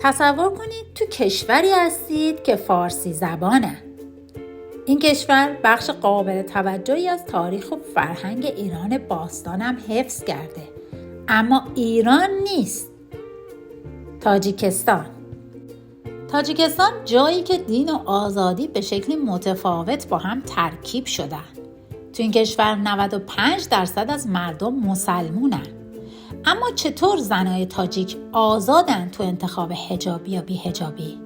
تصور کنید تو کشوری هستید که فارسی زبانه. این کشور بخش قابل توجهی از تاریخ و فرهنگ ایران باستان هم حفظ کرده، اما ایران نیست. تاجیکستان جایی که دین و آزادی به شکلی متفاوت با هم ترکیب شدن. تو این کشور 95% از مردم مسلمونن. اما چطور زنای تاجیک آزادن تو انتخاب حجابی یا بی حجابی؟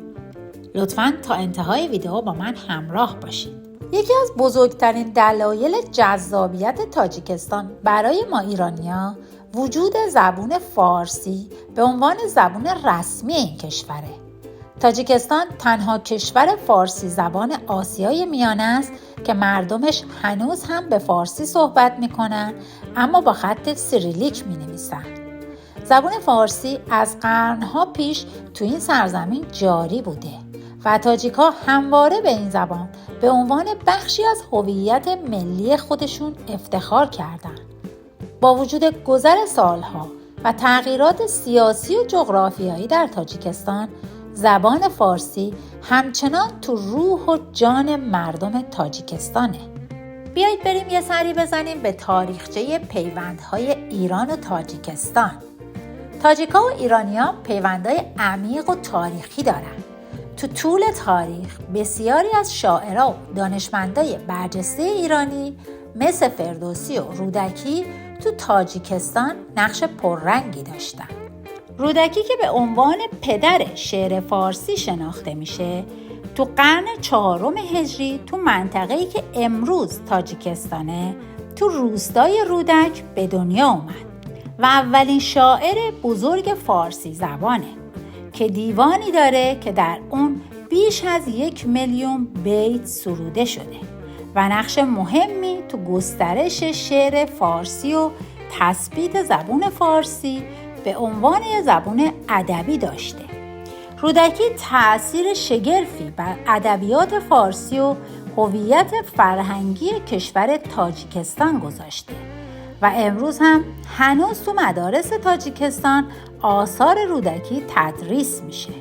لطفاً تا انتهای ویدیو با من همراه باشید. یکی از بزرگترین دلایل جذابیت تاجیکستان برای ما ایرانی‌ها وجود زبان فارسی به عنوان زبان رسمی این کشوره. تاجیکستان تنها کشور فارسی زبان آسیای میانه است که مردمش هنوز هم به فارسی صحبت میکنن، اما با خط سیریلیک مینویسن. زبان فارسی از قرنها پیش تو این سرزمین جاری بوده و تاجیک‌ها همواره به این زبان به عنوان بخشی از هویت ملی خودشون افتخار کردن. با وجود گذر سالها و تغییرات سیاسی و جغرافیایی در تاجیکستان، زبان فارسی همچنان تو روح و جان مردم تاجیکستانه. بیایید بریم یه سری بزنیم به تاریخچه پیوندهای ایران و تاجیکستان. تاجیک‌ها و ایرانی‌ها پیوندهای عمیق و تاریخی دارن. تو طول تاریخ بسیاری از شاعرها و دانشمندای برجسته ایرانی مثل فردوسی و رودکی تو تاجیکستان نقش پررنگی داشتن. رودکی که به عنوان پدر شعر فارسی شناخته میشه، تو قرن 4 هجری تو منطقه‌ای که امروز تاجیکستانه، تو روستای رودک به دنیا اومد و اولین شاعر بزرگ فارسی زبانه که دیوانی داره که در اون بیش از 1,000,000 بیت سروده شده و نقش مهمی تو گسترش شعر فارسی و تثبیت زبان فارسی به عنوان زبان ادبی داشته. رودکی تأثیر شگرفی بر ادبیات فارسی و هویت فرهنگی کشور تاجیکستان گذاشته و امروز هم هنوز تو مدارس تاجیکستان آثار رودکی تدریس میشه.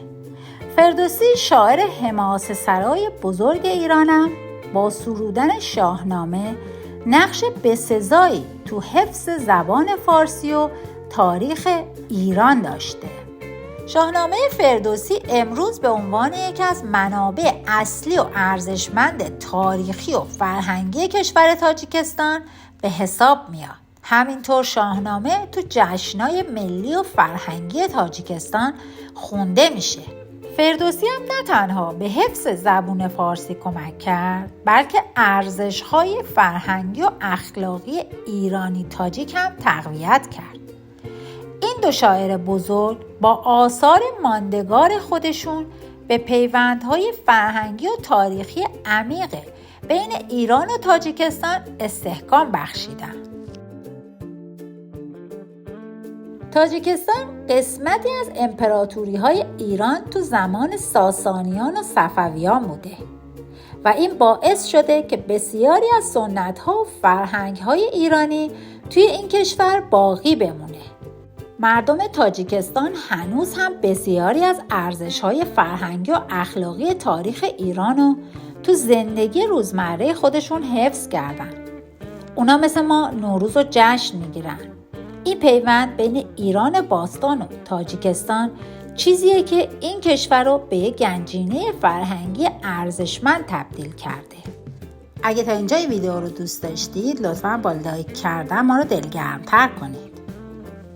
فردوسی شاعر حماسه سرای بزرگ ایرانم با سرودن شاهنامه نقش بسزایی تو حفظ زبان فارسی و تاریخ ایران داشته. شاهنامه فردوسی امروز به عنوان یکی از منابع اصلی و ارزشمند تاریخی و فرهنگی کشور تاجیکستان به حساب میاد. همینطور شاهنامه تو جشن‌های ملی و فرهنگی تاجیکستان خونده میشه. فردوسی هم نه تنها به حفظ زبان فارسی کمک کرد، بلکه ارزش‌های فرهنگی و اخلاقی ایرانی تاجیک هم تقویت کرد. این دو شاعر بزرگ با آثار ماندگار خودشون به پیوندهای فرهنگی و تاریخی عمیق بین ایران و تاجیکستان استحکام بخشیدن. تاجیکستان قسمتی از امپراتوری‌های ایران تو زمان ساسانیان و صفویان بوده و این باعث شده که بسیاری از سنت‌ها و فرهنگ‌های ایرانی توی این کشور باقی بمونه. مردم تاجیکستان هنوز هم بسیاری از ارزش‌های فرهنگی و اخلاقی تاریخ ایرانو تو زندگی روزمره خودشون حفظ کردن. اونا مثل ما نوروز رو جشن میگیرن. این پیوند بین ایران باستان و تاجیکستان چیزیه که این کشور رو به یک گنجینه فرهنگی ارزشمند تبدیل کرده. اگه تا اینجای ویدیو رو دوست داشتید لطفاً با لایک کردن ما رو دلگرم‌تر کنید.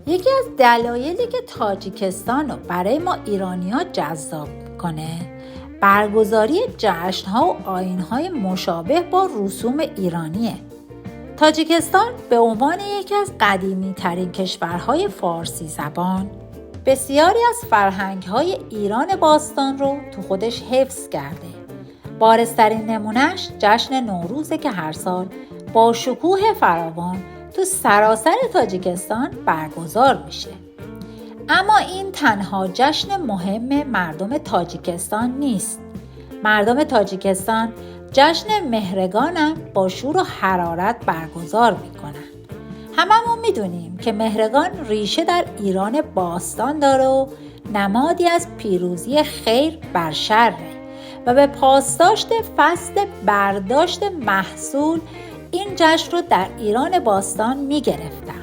یکی از دلایلی که تاجیکستان رو برای ما ایرانی‌ها جذاب کنه برگزاری جشن‌ها و آیین‌های مشابه با رسوم ایرانیه. تاجیکستان به عنوان یکی از قدیمی‌ترین کشورهای فارسی زبان بسیاری از فرهنگ‌های ایران باستان رو تو خودش حفظ کرده. بارزترین نمونهش جشن نوروزه که هر سال با شکوه فراوان تو سراسر تاجیکستان برگزار میشه. اما این تنها جشن مهم مردم تاجیکستان نیست. مردم تاجیکستان جشن مهرگان هم با شور و حرارت برگزار میکنن. هممون میدونیم که مهرگان ریشه در ایران باستان داره و نمادی از پیروزی خیر بر شر و به پاسداشت فصل برداشت محصول این جشن رو در ایران باستان می گرفتن.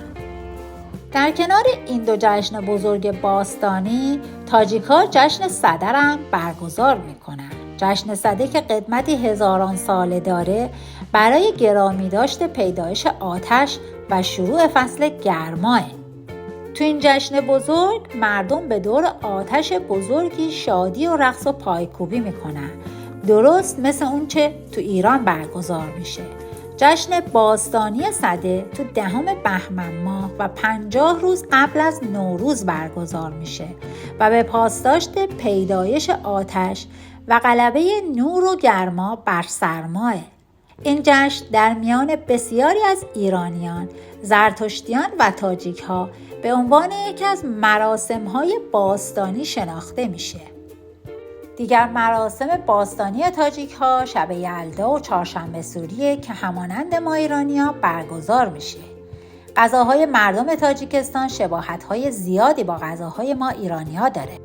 در کنار این دو جشن بزرگ باستانی، تاجیک‌ها جشن سده هم برگزار می‌کنن. جشن سده که قدمتی هزاران ساله داره، برای گرامی داشت پیدایش آتش و شروع فصل گرماه. تو این جشن بزرگ مردم به دور آتش بزرگی شادی و رقص و پایکوبی میکنن، درست مثل اون چه تو ایران برگزار میشه. جشن باستانی سده تو 10 بهمن ماه و 50 روز قبل از نوروز برگزار میشه و به پاسداشت پیدایش آتش و غلبه نور و گرما بر سرماه. این جشن در میان بسیاری از ایرانیان، زرتشتیان و تاجیک‌ها به عنوان یکی از مراسم‌های باستانی شناخته میشه. دیگر مراسم باستانی تاجیک‌ها شب یلدا و چهارشنبه سوریه که همانند ما ایرانی‌ها برگزار میشه. غذاهای مردم تاجیکستان شباهت‌های زیادی با غذاهای ما ایرانی‌ها داره.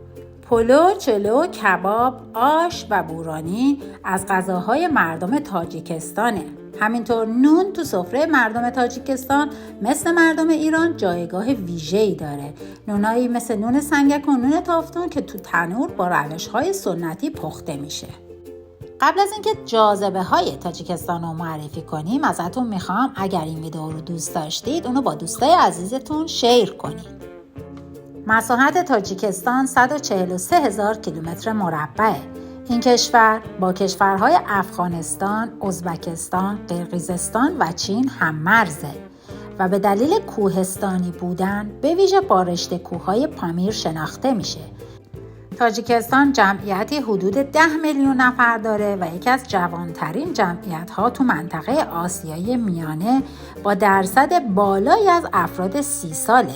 پلو، چلو، کباب، آش و بورانی از غذاهای مردم تاجیکستانه. همینطور نون تو سفره مردم تاجیکستان مثل مردم ایران جایگاه ویژه‌ای داره. نونایی مثل نون سنگک و نون تافتون که تو تنور با روش‌های سنتی پخته میشه. قبل از اینکه جاذبه‌های تاجیکستان رو معرفی کنیم، ازتون میخوام اگر این ویدیو رو دوست داشتید اونو با دوستای عزیزتون شیر کنید. مساحت تاجیکستان 143,000 کیلومتر مربعه. این کشور با کشورهای افغانستان، ازبکستان، قرقیزستان و چین هم مرزه و به دلیل کوهستانی بودن به ویژه با رشته کوههای پامیر شناخته میشه. تاجیکستان جمعیتی حدود 10 میلیون نفر داره و یکی از جوانترین جمعیت‌ها تو منطقه آسیای میانه با درصد بالایی از افراد 30 ساله.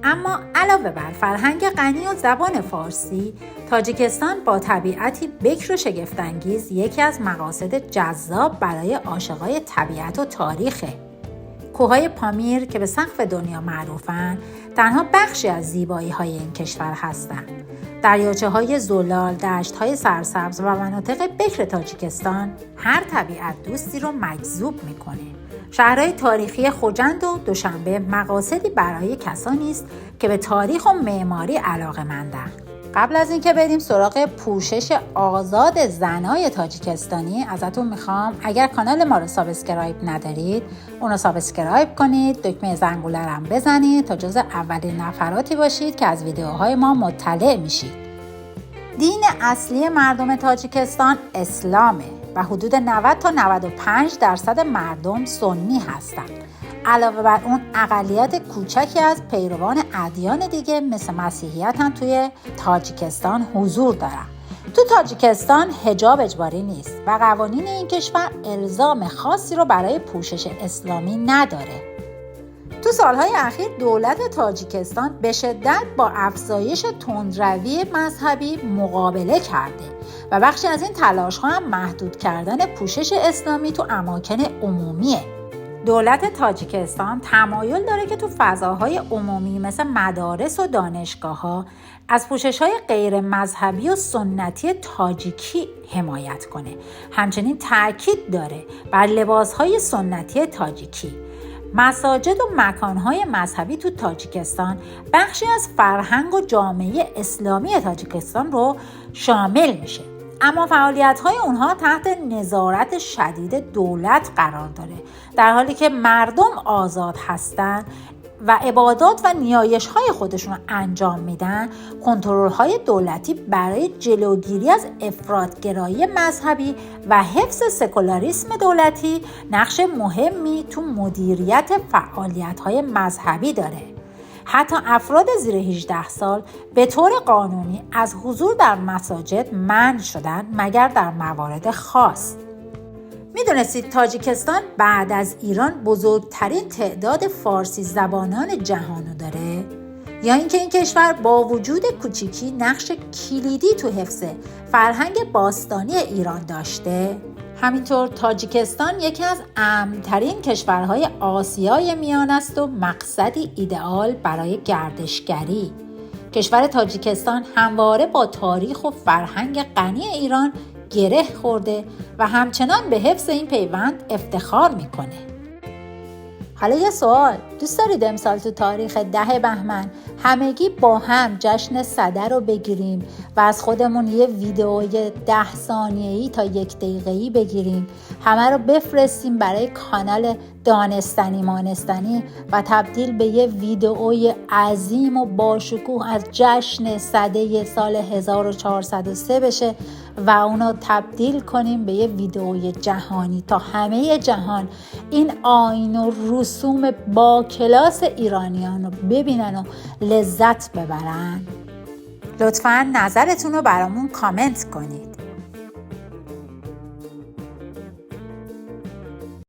اما علاوه بر فرهنگ غنی و زبان فارسی، تاجیکستان با طبیعتی بکر و شگفت‌انگیز یکی از مقاصد جذاب برای عاشقای طبیعت و تاریخه. کوههای پامیر که به سقف دنیا معروفن، تنها بخشی از زیبایی‌های این کشور هستند. دریاچه‌های زلال، دشت‌های سرسبز و مناطق بکر تاجیکستان هر طبیعت دوستی رو مجذوب می‌کنه. شهرهای تاریخی خوجند و دوشنبه مقاصدی برای کسانی است که به تاریخ و معماری علاقه‌مندند. قبل از اینکه بریم سراغ پوشش آزاد زنای تاجیکستانی، ازتون میخوام اگر کانال ما رو سابسکرایب ندارید اونو سابسکرایب کنید، دکمه زنگوله رو هم بزنید تا جز اولین نفراتی باشید که از ویدیوهای ما مطلع میشید. دین اصلی مردم تاجیکستان اسلامه و حدود 90 تا 95% مردم سنی هستند. علاوه بر اون اقلیت کوچکی از پیروان ادیان دیگه مثل مسیحیت هم توی تاجیکستان حضور دارن. تو تاجیکستان حجاب اجباری نیست و قوانین این کشور الزام خاصی رو برای پوشش اسلامی نداره. تو سالهای اخیر دولت تاجیکستان به شدت با افزایش تندروی مذهبی مقابله کرده و بخشی از این تلاش‌ها هم محدود کردن پوشش اسلامی تو اماکن عمومیه. دولت تاجیکستان تمایل داره که تو فضاهای عمومی مثل مدارس و دانشگاه‌ها از پوشش‌های غیر مذهبی و سنتی تاجیکی حمایت کنه. همچنین تاکید داره بر لباس‌های سنتی تاجیکی. مساجد و مکانهای مذهبی تو تاجیکستان بخشی از فرهنگ و جامعه اسلامی تاجیکستان رو شامل میشه، اما فعالیت‌های اونها تحت نظارت شدید دولت قرار داره. در حالی که مردم آزاد هستند و عبادات و نیایش‌های خودشون رو انجام میدن، کنترل‌های دولتی برای جلوگیری از افراط‌گرایی مذهبی و حفظ سکولاریسم دولتی نقش مهمی تو مدیریت فعالیت‌های مذهبی داره. حتی افراد زیر 18 سال به طور قانونی از حضور در مساجد منع شدن مگر در موارد خاص. میدونستید تاجیکستان بعد از ایران بزرگترین تعداد فارسی زبانان جهانو داره؟ یا اینکه این کشور با وجود کوچیکی نقش کلیدی تو حفظ فرهنگ باستانی ایران داشته؟ همینطور تاجیکستان یکی از امن‌ترین کشورهای آسیای میانه است و مقصدی ایدئال برای گردشگری. کشور تاجیکستان همواره با تاریخ و فرهنگ غنی ایران گره خورده و همچنان به حفظ این پیوند افتخار میکنه. حالا یه سوال، دوست دارید امسال تو تاریخ 10 بهمن همگی با هم جشن سده رو بگیریم و از خودمون یه ویدئوی 10 ثانیه‌ای تا 1 دقیقه‌ای بگیریم، همه رو بفرستیم برای کانال دانستنی مانستنی و تبدیل به یه ویدئوی عظیم و باشکوه از جشن سده سال 1403 بشه و اونو تبدیل کنیم به یه ویدئوی جهانی تا همه جهان این آیین و رسوم با کلاس ایرانیان رو ببینن و لذت ببرن؟ لطفاً نظرتون رو برامون کامنت کنید.